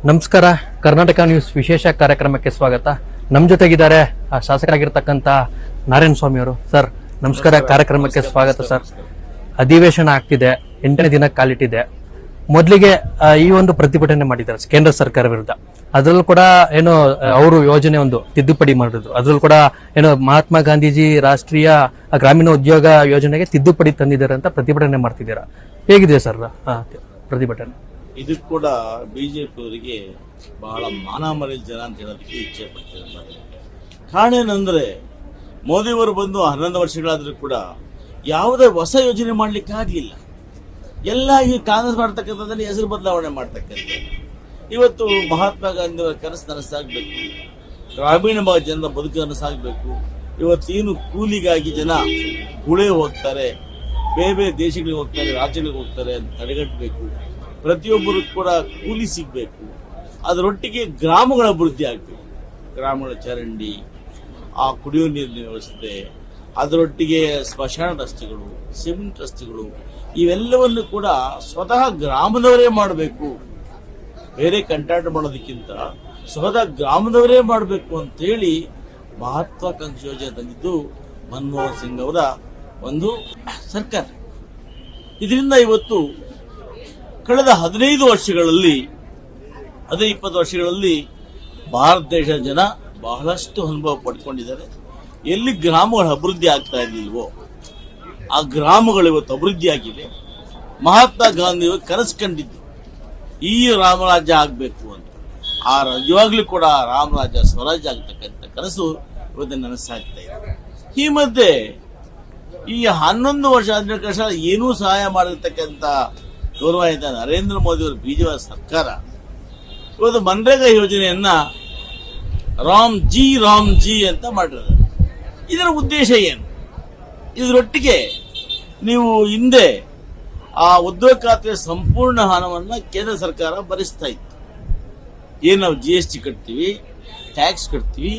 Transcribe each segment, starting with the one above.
ನಮಸ್ಕಾರ. ಕರ್ನಾಟಕ ನ್ಯೂಸ್ ವಿಶೇಷ ಕಾರ್ಯಕ್ರಮಕ್ಕೆ ಸ್ವಾಗತ. ನಮ್ಮ ಜೊತೆಗಿದ್ದಾರೆ ಶಾಸಕರಾಗಿರ್ತಕ್ಕಂಥ ನಾರಾಯಣ ಸ್ವಾಮಿ ಅವರು. ಸರ್ ನಮಸ್ಕಾರ, ಕಾರ್ಯಕ್ರಮಕ್ಕೆ ಸ್ವಾಗತ. ಸರ್, ಅಧಿವೇಶನ ಆಗ್ತಿದೆ, 8ನೇ ದಿನ ಕಾಲಿಟ್ಟಿದೆ. ಮೊದಲಿಗೆ ಈ ಒಂದು ಪ್ರತಿಭಟನೆ ಮಾಡಿದ್ದಾರೆ ಕೇಂದ್ರ ಸರ್ಕಾರ ವಿರುದ್ಧ. ಅದ್ರಲ್ಲೂ ಕೂಡ ಏನೋ ಅವರು ಯೋಜನೆ ಒಂದು ತಿದ್ದುಪಡಿ ಮಾಡಿದ್ರು. ಅದ್ರಲ್ಲೂ ಕೂಡ ಏನೋ ಮಹಾತ್ಮ ಗಾಂಧೀಜಿ ರಾಷ್ಟ್ರೀಯ ಗ್ರಾಮೀಣ ಉದ್ಯೋಗ ಯೋಜನೆಗೆ ತಿದ್ದುಪಡಿ ತಂದಿದ್ದಾರೆ ಅಂತ ಪ್ರತಿಭಟನೆ ಮಾಡ್ತಿದ್ದೀರಾ. ಹೇಗಿದೆ ಸರ್ ಪ್ರತಿಭಟನೆ? ಇದು ಕೂಡ ಬಿಜೆಪಿ ಅವರಿಗೆ ಬಹಳ ಮಾನಮರ್ಯಾದೆ ಜನ ಅಂತ ಹೇಳೋದಕ್ಕೆ ಇಚ್ಛೆ ಪಡ್ತಿದ್ದಾರೆ. ಕಾರಣ ಏನಂದ್ರೆ ಮೋದಿಯವರು ಬಂದು 11 ವರ್ಷಗಳಾದ್ರೂ ಕೂಡ ಯಾವುದೇ ಹೊಸ ಯೋಜನೆ ಮಾಡ್ಲಿಕ್ಕೆ ಆಗ್ಲಿಲ್ಲ. ಎಲ್ಲ ಈ ಕಾಂಗ್ರೆಸ್ ಮಾಡ್ತಕ್ಕಂಥದ್ದನ್ನು ಹೆಸರು ಬದಲಾವಣೆ ಮಾಡ್ತಕ್ಕಂಥ. ಇವತ್ತು ಮಹಾತ್ಮ ಗಾಂಧಿ ಅವರ ಕನಸು ನನಸಾಗಬೇಕು, ಗ್ರಾಮೀಣ ಭಾಗ ಜನರ ಬದುಕು ನನಸಾಗಬೇಕು. ಇವತ್ತೇನು ಕೂಲಿಗಾಗಿ ಜನ ಗುಳೆ ಹೋಗ್ತಾರೆ, ಬೇರೆ ಬೇರೆ ದೇಶಗಳಿಗೆ ಹೋಗ್ತಾರೆ, ರಾಜ್ಯಗಳಿಗೆ ಹೋಗ್ತಾರೆ ಅಂತ ತಡೆಗಟ್ಟಬೇಕು. ಪ್ರತಿಯೊಬ್ಬರು ಕೂಡ ಕೂಲಿ ಸಿಗಬೇಕು. ಅದರೊಟ್ಟಿಗೆ ಗ್ರಾಮಗಳ ಅಭಿವೃದ್ಧಿ ಆಗಬೇಕು. ಗ್ರಾಮಗಳ ಚರಂಡಿ, ಆ ಕುಡಿಯುವ ನೀರಿನ ವ್ಯವಸ್ಥೆ, ಅದರೊಟ್ಟಿಗೆ ಸ್ಮಶಾನ ರಸ್ತೆಗಳು, ಸಿಮೆಂಟ್ ರಸ್ತೆಗಳು, ಇವೆಲ್ಲವನ್ನು ಕೂಡ ಸ್ವತಃ ಗ್ರಾಮದವರೇ ಮಾಡಬೇಕು. ಬೇರೆ ಕಂಟ್ರಾಕ್ಟ್ ಮಾಡೋದಕ್ಕಿಂತ ಸ್ವತಃ ಗ್ರಾಮದವರೇ ಮಾಡಬೇಕು ಅಂತೇಳಿ ಮಹತ್ವಾಕಾಂಕ್ಷಿ ಯೋಜನೆ ತಂದಿದ್ದು ಮನಮೋಹನ್ ಸಿಂಗ್ ಅವರ ಒಂದು ಸರ್ಕಾರ. ಇದರಿಂದ ಇವತ್ತು ಕಳೆದ 15 ವರ್ಷಗಳಲ್ಲಿ 20 ವರ್ಷಗಳಲ್ಲಿ ಭಾರತ ದೇಶದ ಜನ ಬಹಳಷ್ಟು ಅನುಭವ ಪಡ್ಕೊಂಡಿದ್ದಾರೆ. ಎಲ್ಲಿ ಗ್ರಾಮಗಳ ಅಭಿವೃದ್ಧಿ ಆಗ್ತಾ ಇರಲಿಲ್ವೋ ಆ ಗ್ರಾಮಗಳು ಇವತ್ತು ಅಭಿವೃದ್ಧಿ ಆಗಿದೆ. ಮಹಾತ್ಮ ಗಾಂಧಿ ಕನಸು ಕಂಡಿದ್ದು ಈ ರಾಮರಾಜ್ಯ ಆಗಬೇಕು ಅಂತ. ಆ ನಿಜವಾಗ್ಲೂ ಕೂಡ ರಾಮರಾಜ್ಯ ಸ್ವರಾಜ್ಯ ಆಗ್ತಕ್ಕಂಥ ಕನಸು ಇವತ್ತು ನನಸಾಗ್ತಾ ಇದೆ. ಈ ಮಧ್ಯೆ ಈ 11 ವರ್ಷ 12 ವರ್ಷ ಏನೂ ಸಹಾಯ ಮಾಡಿರ್ತಕ್ಕಂಥ ಗೌರವಾನ್ವಿತ ನರೇಂದ್ರ ಮೋದಿ ಅವರು ಬಿಜೆಪಿ ಸರ್ಕಾರ ಇವತ್ತು ಮನ್ರೇಗಾ ಯೋಜನೆಯನ್ನ ರಾಮ್ ಜಿ ಅಂತ ಮಾಡಿರೋದು. ಇದರ ಉದ್ದೇಶ ಏನು? ಇದರೊಟ್ಟಿಗೆ ನೀವು ಹಿಂದೆ ಆ ಉದ್ಯೋಗ ಖಾತೆ ಸಂಪೂರ್ಣ ಹಣವನ್ನ ಕೇಂದ್ರ ಸರ್ಕಾರ ಭರಿಸ್ತಾ ಇತ್ತು. ಏನು ನಾವು GST ಕಟ್ತೀವಿ, ಟ್ಯಾಕ್ಸ್ ಕಟ್ತೀವಿ,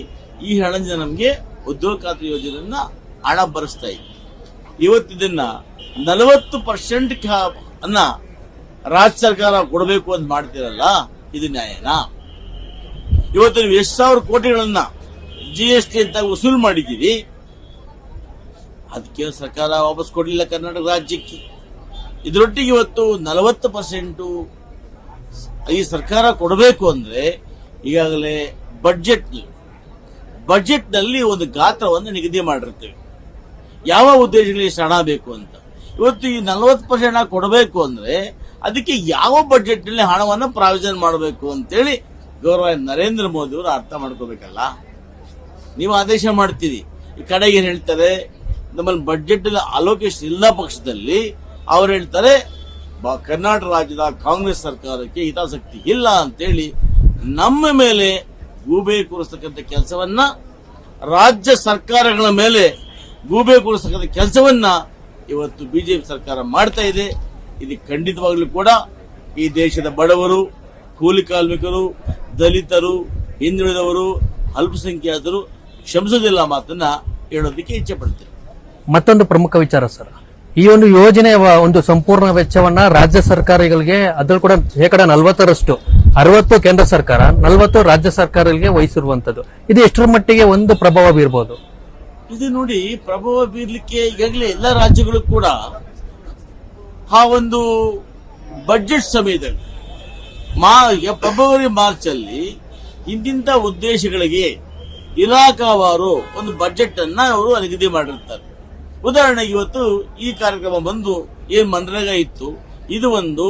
ಈ ಹಣದಿಂದ ನಮಗೆ ಉದ್ಯೋಗ ಖಾತೆ ಯೋಜನೆಯನ್ನ ಹಣ ಭರಿಸ್ತಾ ಇತ್ತು. ಇವತ್ತಿದನ್ನ 40% ಅನ್ನ ರಾಜ್ಯ ಸರ್ಕಾರ ಕೊಡಬೇಕು ಅಂತ ಮಾಡ್ತಿರಲ್ಲ, ಇದು ನ್ಯಾಯನಾ? ಇವತ್ತು ನೀವು ಎಷ್ಟು ಸಾವಿರ ಕೋಟಿಗಳನ್ನ GST ಅಂತ ವಸೂಲು ಮಾಡಿದ್ದೀರಿ, ಅದಕ್ಕೆ ಸರ್ಕಾರ ವಾಪಸ್ ಕೊಡಲಿಲ್ಲ ಕರ್ನಾಟಕ ರಾಜ್ಯಕ್ಕೆ. ಇದರೊಟ್ಟಿಗೆ ಇವತ್ತು 40% ಈ ಸರ್ಕಾರ ಕೊಡಬೇಕು ಅಂದ್ರೆ ಈಗಾಗಲೇ ಬಜೆಟ್ನಲ್ಲಿ ಒಂದು ಗಾತ್ರವನ್ನು ನಿಗದಿ ಮಾಡಿರ್ತೇವೆ, ಯಾವ ಉದ್ದೇಶಗಳಿಗೆ ಹಣ ಬೇಕು ಅಂತ. ಇವತ್ತು ಈ 40% ಹಣ ಕೊಡಬೇಕು ಅಂದ್ರೆ ಅದಕ್ಕೆ ಯಾವ ಬಜೆಟ್ ನಲ್ಲಿ ಹಣವನ್ನು ಪ್ರಾವಿಷನ್ ಮಾಡಬೇಕು ಅಂತೇಳಿ ಗೌರವ ನರೇಂದ್ರ ಮೋದಿ ಅವರು ಅರ್ಥ ಮಾಡ್ಕೋಬೇಕಲ್ಲ. ನೀವು ಆದೇಶ ಮಾಡ್ತೀರಿ, ಈ ಕಡೆಗೆ ಏನ್ ಹೇಳ್ತಾರೆ, ನಮ್ಮಲ್ಲಿ ಬಜೆಟ್ ಅಲೋಕೇಶನ್ ಇಲ್ಲ ಪಕ್ಷದಲ್ಲಿ ಅವ್ರು ಹೇಳ್ತಾರೆ ಕರ್ನಾಟಕ ರಾಜ್ಯದ ಕಾಂಗ್ರೆಸ್ ಸರ್ಕಾರಕ್ಕೆ ಹಿತಾಸಕ್ತಿ ಇಲ್ಲ ಅಂತೇಳಿ ನಮ್ಮ ಮೇಲೆ ಗೂಬೆ ಕೂರಿಸ್ತಕ್ಕಂಥ ಕೆಲಸವನ್ನ, ರಾಜ್ಯ ಸರ್ಕಾರಗಳ ಮೇಲೆ ಗೂಬೆ ಕೂರಿಸ್ತಕ್ಕಂಥ ಕೆಲಸವನ್ನ ಇವತ್ತು ಬಿಜೆಪಿ ಸರ್ಕಾರ ಮಾಡ್ತಾ ಇದೆ. ಇದು ಖಂಡಿತವಾಗ್ಲೂ ಕೂಡ ಈ ದೇಶದ ಬಡವರು, ಕೂಲಿ ಕಾರ್ಮಿಕರು, ದಲಿತರು, ಹಿಂದುಳಿದವರು, ಅಲ್ಪಸಂಖ್ಯಾತರು ಕ್ಷಮಿಸೋದಿಲ್ಲ ಮಾತನ್ನ ಹೇಳೋದಕ್ಕೆ ಇಚ್ಛೆ ಪಡ್ತೇನೆ. ಮತ್ತೊಂದು ಪ್ರಮುಖ ವಿಚಾರ ಸರ್, ಈ ಒಂದು ಯೋಜನೆಯ ಒಂದು ಸಂಪೂರ್ಣ ವೆಚ್ಚವನ್ನ ರಾಜ್ಯ ಸರ್ಕಾರಗಳಿಗೆ ಅದ್ರಲ್ಲಿ ಕೂಡ 40% 60 ಕೇಂದ್ರ ಸರ್ಕಾರ, 40 ರಾಜ್ಯ ಸರ್ಕಾರಗಳಿಗೆ ವಹಿಸಿರುವಂತದ್ದು. ಇದು ಎಷ್ಟರ ಮಟ್ಟಿಗೆ ಒಂದು ಪ್ರಭಾವ ಬೀರಬಹುದು? ಇದು ನೋಡಿ, ಪ್ರಭಾವ ಬೀರ್ಲಿಕ್ಕೆ ಈಗಾಗಲೇ ಎಲ್ಲ ರಾಜ್ಯಗಳು ಕೂಡ ಆ ಒಂದು ಬಜೆಟ್ ಸಮಯದಲ್ಲಿ ಫೆಬ್ರವರಿ ಮಾರ್ಚ್ ಅಲ್ಲಿ ಇಂತಿಂತ ಉದ್ದೇಶಗಳಿಗೆ ಇಲಾಖಾವಾರು ಒಂದು ಬಜೆಟ್ ಅನ್ನ ಅವರು ನಿಗದಿ ಮಾಡಿರ್ತಾರೆ. ಉದಾಹರಣೆಗೆ ಇವತ್ತು ಈ ಕಾರ್ಯಕ್ರಮ ಬಂದು ಏನ್ ಮನ್ರೇಗಾ ಇತ್ತು, ಇದು ಒಂದು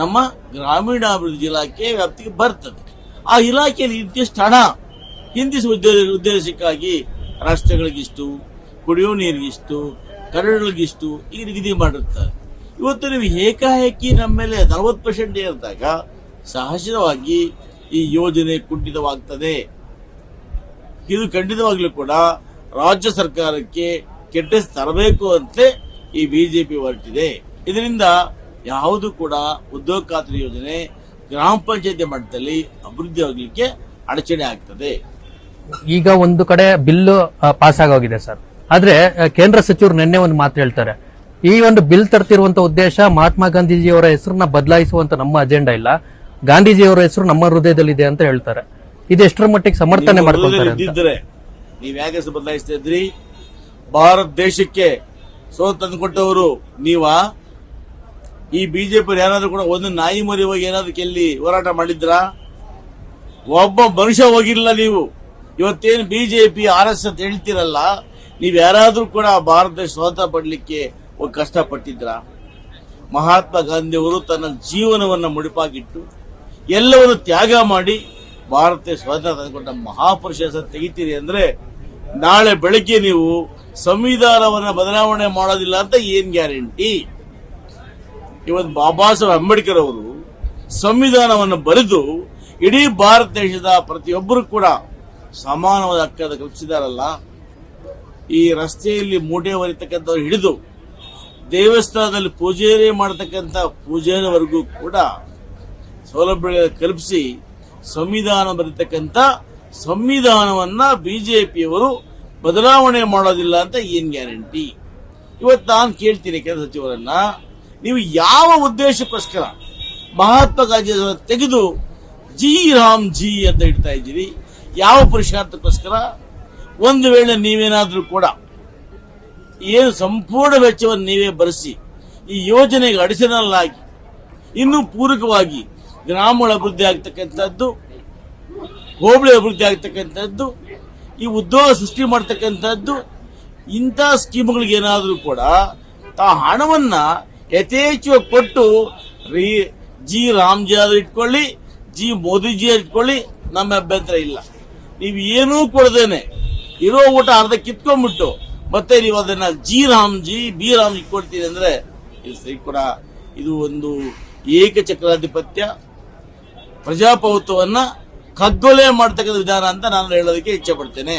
ನಮ್ಮ ಗ್ರಾಮೀಣಾಭಿವೃದ್ಧಿ ಇಲಾಖೆ ವ್ಯಾಪ್ತಿಗೆ ಬರ್ತದೆ. ಆ ಇಲಾಖೆಯಲ್ಲಿ ಇಂತಿಷ್ಟು ಹಣ ಹಿಂದಿಸುವ ಉದ್ದೇಶಕ್ಕಾಗಿ ರಸ್ತೆಗಳಿಗಿಷ್ಟು, ಕುಡಿಯುವ ನೀರಿಗಿಷ್ಟು, ಕರಡುಗಳಿಗಿಷ್ಟು ಈಗ ನಿಗದಿ ಮಾಡಿರ್ತಾರೆ. ಇವತ್ತು ನೀವು ಏಕಾಏಕಿ ನಮ್ಮ ಮೇಲೆ 40% ಏರಿದಾಗ ಸಹಜವಾಗಿ ಈ ಯೋಜನೆ ಕುಂಠಿತವಾಗ್ತದೆ. ಇದು ಖಂಡಿತವಾಗ್ಲೂ ಕೂಡ ರಾಜ್ಯ ಸರ್ಕಾರಕ್ಕೆ ಕೆಟ್ಟ ತರಬೇಕು ಅಂತ ಈ ಬಿಜೆಪಿ ಹೊರಟಿದೆ. ಇದರಿಂದ ಯಾವುದು ಕೂಡ ಉದ್ಯೋಗ ಖಾತ್ರಿ ಯೋಜನೆ ಗ್ರಾಮ ಪಂಚಾಯತಿ ಮಟ್ಟದಲ್ಲಿ ಅಭಿವೃದ್ಧಿ ಆಗಲಿಕ್ಕೆ ಅಡಚಣೆ ಆಗ್ತದೆ. ಈಗ ಒಂದು ಕಡೆ ಬಿಲ್ ಪಾಸ್ ಆಗೋಗಿದೆ ಸರ್, ಆದ್ರೆ ಕೇಂದ್ರ ಸಚಿವರು ನಿನ್ನೆ ಒಂದು ಮಾತು ಹೇಳ್ತಾರೆ, ಈ ಒಂದು ಬಿಲ್ ತರ್ತಿರುವಂತ ಉದ್ದೇಶ ಮಹಾತ್ಮ ಗಾಂಧೀಜಿಯವರ ಹೆಸರನ್ನ ಬದಲಾಯಿಸುವಂತ ನಮ್ಮ ಅಜೆಂಡಾ ಇಲ್ಲ, ಗಾಂಧೀಜಿಯವರ ಹೆಸರು ನಮ್ಮ ಹೃದಯದಲ್ಲಿದೆ ಅಂತ ಹೇಳ್ತಾರೆ. ಇದು ಎಷ್ಟರ ಮಟ್ಟಿಗೆ ಸಮರ್ಥನೆ ಮಾಡ್ಕೊಳ್ತಾರೆ ಅಂತ? ಇದ್ದಿದ್ರೆ ನೀವ್ ಯಾಕೆ ಹೆಸರು ಬದಲಾಯಿಸ್ತಾ ಇದ್ರಿ? ಭಾರತ ದೇಶಕ್ಕೆ ಸೋಲು ತಂದುಕೊಟ್ಟವರು ನೀವಾ? ಈ ಬಿಜೆಪಿ ಏನಾದ್ರು ಕೂಡ ಒಂದು ನಾಯಿ ಮರಿ ಹೋಗಿ ಏನಾದ್ರು ಕೆಲ್ಲಿ ಹೋರಾಟ ಮಾಡಿದ್ರಾ? ಒಬ್ಬ ಮನುಷ್ಯ ಹೋಗಿಲ್ಲ. ನೀವು ಇವತ್ತೇನು ಬಿಜೆಪಿ RSS ಅಂತ ಹೇಳ್ತೀರಲ್ಲ, ನೀವ್ ಯಾರಾದ್ರೂ ಕೂಡ ಭಾರತ ದೇಶ ಸ್ವಾತಂತ್ರ್ಯ ಪಡ್ಲಿಕ್ಕೆ ಹೋಗಿ ಕಷ್ಟಪಟ್ಟಿದ್ರ? ಮಹಾತ್ಮ ಗಾಂಧಿ ಅವರು ತನ್ನ ಜೀವನವನ್ನ ಮುಡಿಪಾಗಿಟ್ಟು ಎಲ್ಲವನ್ನು ತ್ಯಾಗ ಮಾಡಿ ಭಾರತ ದೇಶ ಸ್ವಾತಂತ್ರ್ಯ ತಂದುಕೊಂಡ ಮಹಾಪುರುಷ ಹೆಸರು ತೆಗಿತೀರಿ ಅಂದ್ರೆ ನಾಳೆ ಬೆಳಗ್ಗೆ ನೀವು ಸಂವಿಧಾನವನ್ನ ಬದಲಾವಣೆ ಮಾಡೋದಿಲ್ಲ ಅಂತ ಏನ್ ಗ್ಯಾರಂಟಿ? ಇವತ್ತು ಬಾಬಾ ಸಾಹೇಬ್ ಅಂಬೇಡ್ಕರ್ ಅವರು ಸಂವಿಧಾನವನ್ನು ಬರೆದು ಇಡೀ ಭಾರತ ದೇಶದ ಪ್ರತಿಯೊಬ್ಬರು ಕೂಡ ಸಮಾನವಾದ ಹಕ್ಕನ್ನು ಕಲ್ಪಿಸಿದಾರಲ್ಲ. ಈ ರಸ್ತೆಯಲ್ಲಿ ಮೂಟೆ ಹೊರಿತಕ್ಕಂಥವ್ರು ಹಿಡಿದು ದೇವಸ್ಥಾನದಲ್ಲಿ ಪೂಜೆ ಮಾಡತಕ್ಕಂಥ ಪೂಜೆಯವರೆಗೂ ಕೂಡ ಸೌಲಭ್ಯ ಕಲ್ಪಿಸಿ ಸಂವಿಧಾನ ಬರೀತಕ್ಕಂಥ ಸಂವಿಧಾನವನ್ನ ಬಿಜೆಪಿಯವರು ಬದಲಾವಣೆ ಮಾಡೋದಿಲ್ಲ ಅಂತ ಏನ್ ಗ್ಯಾರಂಟಿ? ಇವತ್ತು ನಾನು ಕೇಳ್ತೀನಿ ಕೇಂದ್ರ ಸಚಿವರನ್ನ, ನೀವು ಯಾವ ಉದ್ದೇಶಕ್ಕೋಸ್ಕರ ಮಹಾತ್ಮ ಗಾಂಧಿ ತೆಗೆದು ಜಿ ರಾಮ್ ಜಿ ಅಂತ ಇಡ್ತಾ ಇದ್ದೀರಿ? ಯಾವ ಪುರುಷಾರ್ಥಕ್ಕೋಸ್ಕರ? ಒಂದು ವೇಳೆ ನೀವೇನಾದ್ರೂ ಕೂಡ ಏನು ಸಂಪೂರ್ಣ ವೆಚ್ಚವನ್ನು ನೀವೇ ಭರಿಸಿ ಈ ಯೋಜನೆಗೆ ಅಡಿಷನಲ್ ಆಗಿ ಇನ್ನೂ ಪೂರಕವಾಗಿ ಗ್ರಾಮಗಳ ಅಭಿವೃದ್ಧಿ ಆಗ್ತಕ್ಕಂಥದ್ದು, ಹೋಬಳಿ ಅಭಿವೃದ್ಧಿ ಆಗ್ತಕ್ಕಂಥದ್ದು, ಈ ಉದ್ಯೋಗ ಸೃಷ್ಟಿ ಮಾಡ್ತಕ್ಕಂಥದ್ದು, ಇಂಥ ಸ್ಕೀಮ್ಗಳಿಗೆ ಏನಾದರೂ ಕೂಡ ಹಣವನ್ನ ಯಥೇಚ್ಛವಾಗಿ ಕೊಟ್ಟು ಜಿ ರಾಮ್ಜಿ ಆದ್ರೂ ಇಟ್ಕೊಳ್ಳಿ, ಜಿ ಮೋದಿಜಿ ಇಟ್ಕೊಳ್ಳಿ, ನಮ್ಮ ಅಭ್ಯಂತರ ಇಲ್ಲ. ನೀವು ಏನೂ ಕೊಡದೇನೆ ಇರೋ ಊಟ ಅರ್ಧ ಕಿತ್ಕೊಂಡ್ಬಿಟ್ಟು ಮತ್ತೆ ನೀವು ಅದನ್ನ ಜಿ ರಾಮ್ಜಿ ಬಿ ರಾಮ್ಜಿ ಕೊಡ್ತೀರಿ ಅಂದ್ರೆ ಇದು ಸರಿ ಕೂಡ. ಇದು ಒಂದು ಏಕಚಕ್ರಾಧಿಪತ್ಯ ಪ್ರಜಾಪ್ರಭುತ್ವವನ್ನ ಕಗ್ಗೊಲೆ ಮಾಡ್ತಕ್ಕಂಥ ವಿಧಾನ ಅಂತ ನಾನು ಹೇಳೋದಕ್ಕೆ ಇಚ್ಛೆ ಪಡ್ತೇನೆ.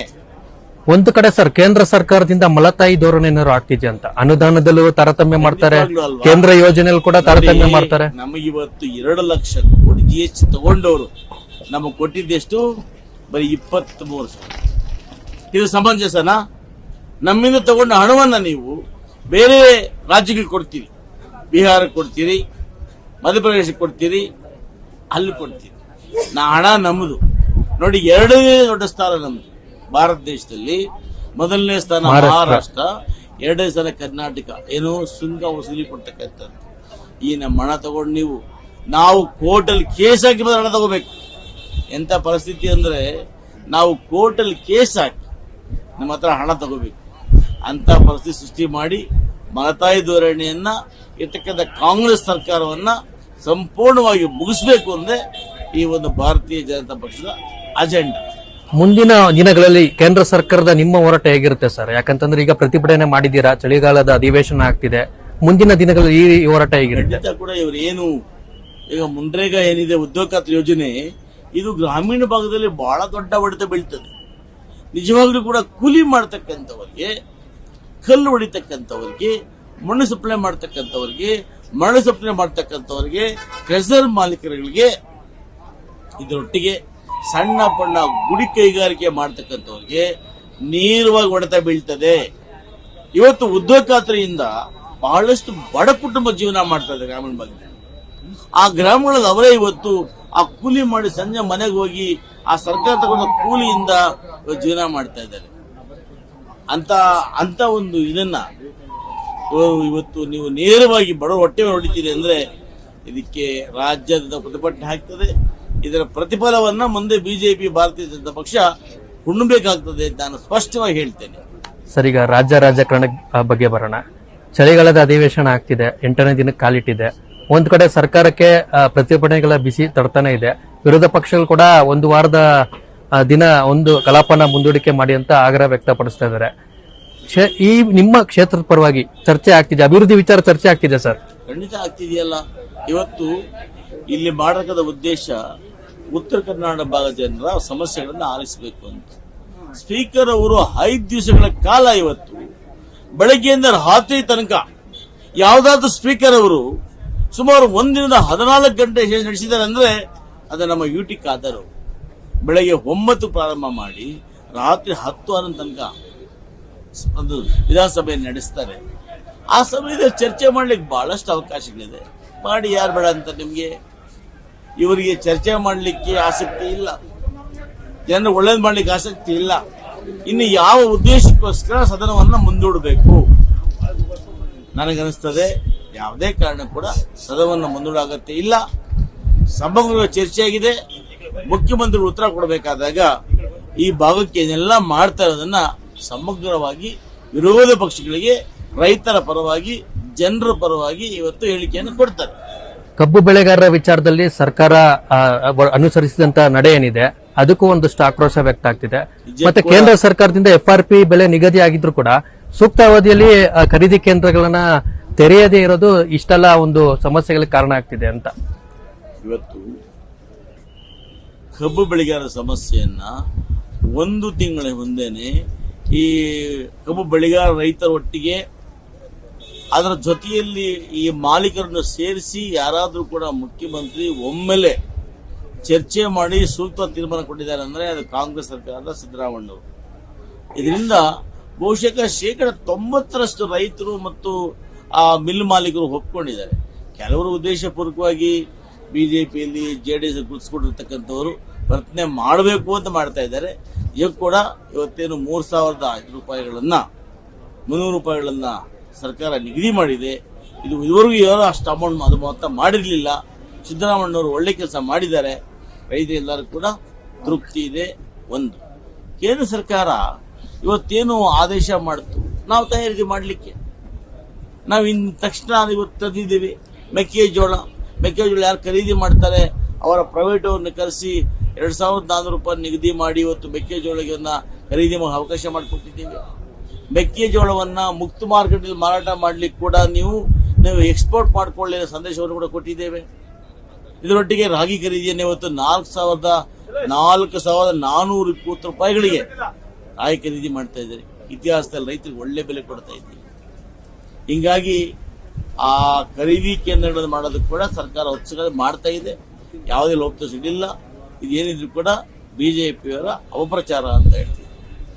ಒಂದು ಕಡೆ ಸರ್, ಕೇಂದ್ರ ಸರ್ಕಾರದಿಂದ ಮಲತಾಯಿ ಧೋರಣೆ ಏನಾದ್ರು ಆಗ್ತಿದೆ ಅಂತ, ಅನುದಾನದಲ್ಲೂ ತಾರತಮ್ಯ ಮಾಡ್ತಾರೆ, ಕೇಂದ್ರ ಯೋಜನೆಯಲ್ಲಿ ಕೂಡ ತಾರತಮ್ಯ ಮಾಡ್ತಾರೆ. ನಮಗಿವತ್ತು 2 ಲಕ್ಷ ಕೋಟಿ GST ತಗೊಂಡವರು ನಮಗೆ ಕೊಟ್ಟಿದ್ದೆಷ್ಟು? ಬರೀ 23,000. ಇದು ಸಮಂಜಸನಾ? ನಮ್ಮಿಂದ ತಗೊಂಡ ಹಣವನ್ನ ನೀವು ಬೇರೆ ರಾಜ್ಯಗಳಿಗೆ ಕೊಡ್ತೀರಿ, ಬಿಹಾರಕ್ಕೆ ಕೊಡ್ತೀರಿ, ಮಧ್ಯಪ್ರದೇಶಕ್ಕೆ ಕೊಡ್ತೀರಿ, ಅಲ್ಲಿ ಕೊಡ್ತೀರಿ. ಹಣ ನಮ್ಮದು. ನೋಡಿ, 2ನೇ ದೊಡ್ಡ ಸ್ಥಾನ ನಮ್ದು ಭಾರತ ದೇಶದಲ್ಲಿ. ಮೊದಲನೇ ಸ್ಥಾನ ಮಹಾರಾಷ್ಟ್ರ, 2ನೇ ಸ್ಥಾನ ಕರ್ನಾಟಕ. ಏನು ಸುಂಕ ವಸೂಲಿ ಕೊಡ್ತಕ್ಕಂಥದ್ದು. ಈ ನಮ್ಮ ಹಣ ತಗೊಂಡು ನಾವು ಕೋರ್ಟಲ್ಲಿ ಕೇಸ್ ಹಾಕಿ ಹಣ ತಗೋಬೇಕು. ಎಂತ ಪರಿಸ್ಥಿತಿ ಅಂದ್ರೆ ನಾವು ಕೋರ್ಟಲ್ಲಿ ಕೇಸ್ ಹಾಕಿ ನಮ್ಮ ಹತ್ರ ಹಣ ತಗೋಬೇಕು. ಅಂತ ಪರಿಸ್ಥಿತಿ ಸೃಷ್ಟಿ ಮಾಡಿ ಮಲತಾಯಿ ಧೋರಣೆಯನ್ನ ಇರ್ತಕ್ಕಂಥ ಕಾಂಗ್ರೆಸ್ ಸರ್ಕಾರವನ್ನ ಸಂಪೂರ್ಣವಾಗಿ ಮುಗಿಸಬೇಕು ಅಂದ್ರೆ ಈ ಒಂದು ಭಾರತೀಯ ಜನತಾ ಪಕ್ಷದ ಅಜೆಂಡಾ. ಮುಂದಿನ ದಿನಗಳಲ್ಲಿ ಕೇಂದ್ರ ಸರ್ಕಾರದ ನಿಮ್ಮ ಹೋರಾಟ ಹೇಗಿರುತ್ತೆ ಸರ್? ಯಾಕಂತಂದ್ರೆ ಈಗ ಪ್ರತಿಭಟನೆ ಮಾಡಿದ್ದೀರಾ, ಚಳಿಗಾಲದ ಅಧಿವೇಶನ ಆಗ್ತಿದೆ. ಮುಂದಿನ ದಿನಗಳಲ್ಲಿ ಈ ಹೋರಾಟ ಹೇಗಿರುತ್ತೆ? ಖಂಡಿತ ಕೂಡ ಇವರು ಏನು ಈಗ ಮುನ್ರೇಗಾ ಏನಿದೆ ಉದ್ಯೋಗ ಖಾತ್ರಿ ಯೋಜನೆ, ಇದು ಗ್ರಾಮೀಣ ಭಾಗದಲ್ಲಿ ಬಹಳ ದೊಡ್ಡ ಹೊಡೆತ ಬೀಳ್ತದೆ. ನಿಜವಾಗ್ಲೂ ಕೂಡ ಕೂಲಿ ಮಾಡ್ತಕ್ಕಂಥವ್ರಿಗೆ, ಕಲ್ಲು ಹೊಡಿತಕ್ಕಂಥವ್ರಿಗೆ, ಮಣ್ಣು ಸಪ್ಲೈ ಮಾಡ್ತಕ್ಕಂಥವ್ರಿಗೆ, ಮರಳು ಸಪ್ಲೈ ಮಾಡ್ತಕ್ಕಂಥವ್ರಿಗೆ, ಕ್ರೆಸರ್ ಮಾಲೀಕರುಗಳಿಗೆ, ಇದರೊಟ್ಟಿಗೆ ಸಣ್ಣ ಪಣ್ಣ ಗುಡಿ ಕೈಗಾರಿಕೆ ಮಾಡ್ತಕ್ಕಂಥವ್ರಿಗೆ ನೇರವಾಗಿ ಹೊಡೆತ ಬೀಳ್ತದೆ. ಇವತ್ತು ಉದ್ಯೋಗ ಖಾತ್ರಿಯಿಂದ ಬಹಳಷ್ಟು ಬಡ ಕುಟುಂಬ ಜೀವನ ಮಾಡ್ತಾರೆ ಗ್ರಾಮೀಣ ಭಾಗದಲ್ಲಿ. ಆ ಗ್ರಾಮಗಳಲ್ಲಿ ಅವರೇ ಇವತ್ತು ಆ ಕೂಲಿ ಮಾಡಿ ಸಂಜೆ ಮನೆಗೆ ಹೋಗಿ ಆ ಸರ್ಕಾರ ತಗೊಂಡ ಕೂಲಿಯಿಂದ ಜೀವನ ಮಾಡ್ತಾ ಇದ್ದಾರೆ. ಅಂತ ಒಂದು ಇದನ್ನ ಇವತ್ತು ನೀವು ನೇರವಾಗಿ ಬಡ ಹೊಟ್ಟೆ ಹೊಡಿತೀರಿ ಅಂದ್ರೆ ಇದಕ್ಕೆ ರಾಜ್ಯದ ಪ್ರತಿಭಟನೆ ಆಗ್ತದೆ. ಇದರ ಪ್ರತಿಫಲವನ್ನ ಮುಂದೆ ಬಿಜೆಪಿ ಭಾರತೀಯ ಜನತಾ ಪಕ್ಷ ಉಣ್ಣಬೇಕಾಗ್ತದೆ ಅಂತ ನಾನು ಸ್ಪಷ್ಟವಾಗಿ ಹೇಳ್ತೇನೆ. ಸರ್, ಈಗ ರಾಜ್ಯ ರಾಜಕಾರಣ ಬಗ್ಗೆ ಬರೋಣ. ಚಳಿಗಾಲದ ಅಧಿವೇಶನ ಆಗ್ತಿದೆ, 8ನೇ ದಿನಕ್ಕೆ ಕಾಲಿಟ್ಟಿದೆ. ಒಂದ್ ಕಡೆ ಸರ್ಕಾರಕ್ಕೆ ಪ್ರತಿಭಟನೆಗಳ ಬಿಸಿ ತಡ್ತಾನೆ ಇದೆ. ವಿರೋಧ ಪಕ್ಷಗಳು ಕೂಡ ಒಂದು ವಾರದ ದಿನ ಒಂದು ಕಲಾಪನ ಮುಂದೂಡಿಕೆ ಮಾಡಿ ಅಂತ ಆಗ್ರಹ ವ್ಯಕ್ತಪಡಿಸ್ತಾ ಇದ್ದಾರೆ. ಈ ನಿಮ್ಮ ಕ್ಷೇತ್ರದ ಪರವಾಗಿ ಚರ್ಚೆ ಆಗ್ತಿದೆ, ಅಭಿವೃದ್ಧಿ ವಿಚಾರ ಚರ್ಚೆ ಆಗ್ತಿದೆ ಸರ್? ಖಂಡಿತ ಆಗ್ತಿದೆಯಲ್ಲ. ಇವತ್ತು ಇಲ್ಲಿ ಮಾಡಬೇಕಾದ ಉದ್ದೇಶ ಉತ್ತರ ಕರ್ನಾಟಕ ಭಾಗದ ಜನರ ಸಮಸ್ಯೆಗಳನ್ನು ಆಲಿಸಬೇಕು ಅಂತ. ಸ್ಪೀಕರ್ ಅವರು 5 ದಿವಸಗಳ ಕಾಲ ಇವತ್ತು ಬೆಳಗ್ಗೆಯಿಂದ ರಾತ್ರಿ ತನಕ ಯಾವ್ದಾದ್ರು ಸ್ಪೀಕರ್ ಅವರು ಸುಮಾರು ಒಂದಿನದ 14 ಗಂಟೆ ನಡೆಸಿದ್ದಾರೆ ಅಂದ್ರೆ ಅದು ನಮ್ಮ ಯುಟಿ ಖಾದರ್. ಬೆಳಗ್ಗೆ 9 ಪ್ರಾರಂಭ ಮಾಡಿ ರಾತ್ರಿ 10 ತನಕ ಒಂದು ವಿಧಾನಸಭೆ ನಡೆಸ್ತಾರೆ. ಆ ಸಮಯದಲ್ಲಿ ಚರ್ಚೆ ಮಾಡ್ಲಿಕ್ಕೆ ಬಹಳಷ್ಟು ಅವಕಾಶಗಳಿದೆ. ಮಾಡಿ, ಯಾರು ಬೇಡ ಅಂತ ನಿಮ್ಗೆ? ಇವರಿಗೆ ಚರ್ಚೆ ಮಾಡಲಿಕ್ಕೆ ಆಸಕ್ತಿ ಇಲ್ಲ, ಜನರು ಒಳ್ಳೇದು ಮಾಡ್ಲಿಕ್ಕೆ ಆಸಕ್ತಿ ಇಲ್ಲ. ಇನ್ನು ಯಾವ ಉದ್ದೇಶಕ್ಕೋಸ್ಕರ ಸದನವನ್ನ ಮುಂದೂಡಬೇಕು? ನನಗನ್ನಿಸ್ತದೆ ಯಾವುದೇ ಕಾರಣ ಕೂಡ ಸದನವನ್ನು ಮುಂದೂಡೋ ಅಗತ್ಯ ಇಲ್ಲ. ಸಮಗ್ರ ಚರ್ಚೆ ಆಗಿದೆ. ಮುಖ್ಯಮಂತ್ರಿಗಳು ಉತ್ತರ ಕೊಡಬೇಕಾದಾಗ ಈ ಭಾಗಕ್ಕೆ ಏನೆಲ್ಲ ಮಾಡ್ತಾ ಇರೋದನ್ನ ಸಮಗ್ರವಾಗಿ ವಿರೋಧ ಪಕ್ಷಗಳಿಗೆ, ರೈತರ ಪರವಾಗಿ, ಜನರ ಪರವಾಗಿ ಇವತ್ತು ಹೇಳಿಕೆಯನ್ನು ಕೊಡ್ತಾರೆ. ಕಬ್ಬು ಬೆಳೆಗಾರರ ವಿಚಾರದಲ್ಲಿ ಸರ್ಕಾರ ಅನುಸರಿಸಿದಂತ ನಡೆ ಏನಿದೆ ಅದಕ್ಕೂ ಒಂದಷ್ಟು ಆಕ್ರೋಶ ವ್ಯಕ್ತ ಆಗ್ತಿದೆ. ಮತ್ತೆ ಕೇಂದ್ರ ಸರ್ಕಾರದಿಂದ FRP ಬೆಲೆ ನಿಗದಿ ಆಗಿದ್ರು ಕೂಡ ಸೂಕ್ತ ಅವಧಿಯಲ್ಲಿ ಖರೀದಿ ಕೇಂದ್ರಗಳನ್ನ ತೆರೆಯದೇ ಇರೋದು ಇಷ್ಟೆಲ್ಲ ಒಂದು ಸಮಸ್ಯೆಗಳಿಗೆ ಕಾರಣ ಆಗ್ತಿದೆ ಅಂತ. ಇವತ್ತು ಕಬ್ಬು ಬೆಳೆಗಾರರ ಸಮಸ್ಯೆಯನ್ನ ಒಂದು ತಿಂಗಳ ಮುಂದೆನೆ ಈ ಕಬ್ಬು ಬೆಳೆಗಾರ ರೈತರ ಒಟ್ಟಿಗೆ ಅದರ ಜೊತೆಯಲ್ಲಿ ಈ ಮಾಲೀಕರನ್ನು ಸೇರಿಸಿ ಯಾರಾದರೂ ಕೂಡ ಮುಖ್ಯಮಂತ್ರಿ ಒಮ್ಮೆಲೆ ಚರ್ಚೆ ಮಾಡಿ ಸೂಕ್ತ ತೀರ್ಮಾನ ಕೊಟ್ಟಿದ್ದಾರೆ ಅಂದ್ರೆ ಅದು ಕಾಂಗ್ರೆಸ್ ಸರ್ಕಾರದ ಸಿದ್ದರಾಮಯ್ಯವರು. ಇದರಿಂದ ಬಹುಶಃ 90% ರೈತರು ಮತ್ತು ಆ ಮಿಲ್ ಮಾಲೀಕರು ಒಪ್ಕೊಂಡಿದ್ದಾರೆ. ಕೆಲವರು ಉದ್ದೇಶಪೂರ್ವಕವಾಗಿ ಬಿಜೆಪಿಯಲ್ಲಿ JDS ಗುರುತಿಸಿಕೊಂಡಿರ್ತಕ್ಕಂಥವರು ಪ್ರಯತ್ನ ಮಾಡಬೇಕು ಅಂತ ಮಾಡ್ತಾ ಇದ್ದಾರೆ. ಈಗ ಕೂಡ ಇವತ್ತೇನು 3,005 ರೂಪಾಯಿಗಳನ್ನ 300 ರೂಪಾಯಿಗಳನ್ನ ಸರ್ಕಾರ ನಿಗದಿ ಮಾಡಿದೆ. ಇದು ಇದುವರೆಗೂ ಯಾರು ಅಷ್ಟು ಅಮೌಂಟ್ ಅದು ಮೊತ್ತ ಮಾಡಿರಲಿಲ್ಲ. ಸಿದ್ದರಾಮಯ್ಯವರು ಒಳ್ಳೆ ಕೆಲಸ ಮಾಡಿದ್ದಾರೆ. ರೈತರೆಲ್ಲರೂ ಕೂಡ ತೃಪ್ತಿ ಇದೆ. ಒಂದು ಕೇಂದ್ರ ಸರ್ಕಾರ ಇವತ್ತೇನು ಆದೇಶ ಮಾಡಿತು, ನಾವು ತಯಾರಿ ಮಾಡಲಿಕ್ಕೆ ನಾವು ಇನ್ನು ತಕ್ಷಣ ಇವತ್ತು ತಂದಿದ್ದೀವಿ. ಮೆಕ್ಕೆಜೋಳ ಯಾರು ಖರೀದಿ ಮಾಡ್ತಾರೆ ಅವರ ಪ್ರೈವೇಟ್ ಅವ್ರನ್ನ ಕರೆಸಿ 2,400 ರೂಪಾಯಿ ನಿಗದಿ ಮಾಡಿ ಇವತ್ತು ಮೆಕ್ಕೆಜೋಳವನ್ನ ಖರೀದಿ ಮಾಡೋ ಅವಕಾಶ ಮಾಡಿಕೊಟ್ಟಿದ್ದೀವಿ. ಮೆಕ್ಕೆಜೋಳವನ್ನ ಮುಕ್ತ ಮಾರುಕಟ್ಟೆಯಲ್ಲಿ ಮಾರಾಟ ಮಾಡ್ಲಿಕ್ಕೆ ಕೂಡ ನೀವು ಎಕ್ಸ್ಪೋರ್ಟ್ ಮಾಡಿಕೊಳ್ಳಿ ಸಂದೇಶವನ್ನು ಕೂಡ ಕೊಟ್ಟಿದ್ದೇವೆ. ಇದರೊಟ್ಟಿಗೆ ರಾಗಿ ಖರೀದಿಯನ್ನು ಇವತ್ತು 4,420 ರೂಪಾಯಿಗಳಿಗೆ ರಾಗಿ ಖರೀದಿ ಮಾಡ್ತಾ ಇದ್ದಾರೆ. ಇತಿಹಾಸದಲ್ಲಿ ರೈತರಿಗೆ ಒಳ್ಳೆ ಬೆಲೆ ಕೊಡ್ತಾ ಇದ್ದೀವಿ. ಹಿಂಗಾಗಿ ಆ ಖರೀದಿ ಕೇಂದ್ರಗಳನ್ನು ಮಾಡೋದಕ್ಕೆ ಕೂಡ ಸರ್ಕಾರ ಉತ್ಸುಕ ಮಾಡ್ತಾ ಇದೆ. ಯಾವುದೇ ಲೋಪದೋಷಗಳಿಲ್ಲ. ಇದೇನಿದ್ರು ಕೂಡ ಬಿಜೆಪಿಯವರ ಅಪಪ್ರಚಾರ ಅಂತ ಹೇಳ್ತೀವಿ.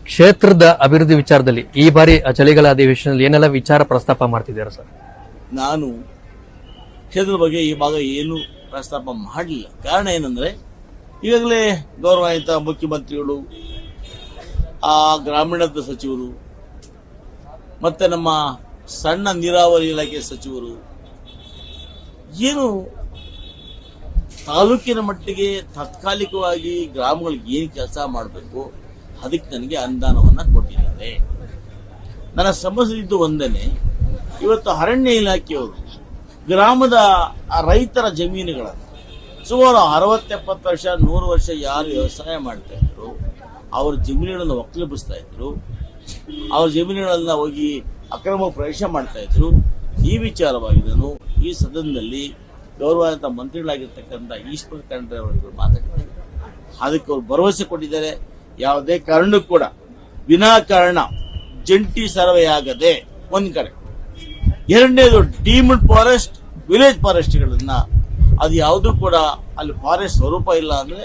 ಕ್ಷೇತ್ರದ ಅಭಿವೃದ್ಧಿ ವಿಚಾರದಲ್ಲಿ ಈ ಬಾರಿ ಚಳಿಗಾಲ ಅಧಿವೇಶನದಲ್ಲಿ ಏನೆಲ್ಲ ವಿಚಾರ ಪ್ರಸ್ತಾಪ ಮಾಡ್ತಿದ್ದಾರೆ ಸರ್? ನಾನು ಕ್ಷೇತ್ರದ ಬಗ್ಗೆ ಈ ಭಾಗ ಏನು ಪ್ರಸ್ತಾಪ ಮಾಡಲಿಲ್ಲ. ಕಾರಣ ಏನಂದ್ರೆ ಈಗಾಗಲೇ ಗೌರವಾನ್ವಿತ ಮುಖ್ಯಮಂತ್ರಿಗಳು, ಆ ಗ್ರಾಮೀಣಾಭಿವೃದ್ಧಿ ಸಚಿವರು, ಮತ್ತೆ ನಮ್ಮ ಸಣ್ಣ ನೀರಾವರಿ ಇಲಾಖೆ ಸಚಿವರು ಏನು ತಾಲೂಕಿನ ಮಟ್ಟಿಗೆ ತಾತ್ಕಾಲಿಕವಾಗಿ ಗ್ರಾಮಗಳಿಗೆ ಏನು ಕೆಲಸ ಮಾಡಬೇಕು ಅದಕ್ಕೆ ನನಗೆ ಅನುದಾನವನ್ನ ಕೊಟ್ಟಿದ್ದಾರೆ. ನನ್ನ ಸಮಸ್ಯೆ ಇದ್ದು ಒಂದೇನೆ, ಇವತ್ತು ಅರಣ್ಯ ಇಲಾಖೆಯವರು ಗ್ರಾಮದ ರೈತರ ಜಮೀನುಗಳನ್ನು ಸುಮಾರು 60-70 ವರ್ಷ 100 ವರ್ಷ ಯಾರು ವ್ಯವಸಾಯ ಮಾಡ್ತಾ ಇದ್ರು ಅವ್ರ ಜಮೀನುಗಳನ್ನು ಒಕ್ಕಲೆಬ್ಬಿಸ್ತಾ ಇದ್ರು, ಅವ್ರ ಜಮೀನುಗಳನ್ನ ಹೋಗಿ ಅಕ್ರಮ ಪ್ರವೇಶ ಮಾಡ್ತಾ ಇದ್ರು. ಈ ವಿಚಾರವಾಗಿ ನಾನು ಈ ಸದನದಲ್ಲಿ ಗೌರವಾನ್ವಿತ ಮಂತ್ರಿಗಳಾಗಿರ್ತಕ್ಕಂಥ ಈಶ್ವರ ಖಂಡ್ರೆ ಅವರಿಗೆ ಮಾತಾಡಿದ್ದಾರೆ. ಅದಕ್ಕೆ ಅವರು ಭರವಸೆ ಕೊಟ್ಟಿದ್ದಾರೆ. ಯಾವುದೇ ಕಾರಣಕ್ಕೂ ಕೂಡ ವಿನಾಕಾರಣ ಜಂಟಿ ಸರ್ವೆ ಆಗದೆ ಒಂದ್ ಕಡೆ, ಎರಡನೇದು ಡೀಮ್ಡ್ ಫಾರೆಸ್ಟ್, ವಿಲೇಜ್ ಫಾರೆಸ್ಟ್ಗಳನ್ನ ಅದು ಯಾವುದೂ ಕೂಡ ಅಲ್ಲಿ ಫಾರೆಸ್ಟ್ ಸ್ವರೂಪ ಇಲ್ಲ ಅಂದ್ರೆ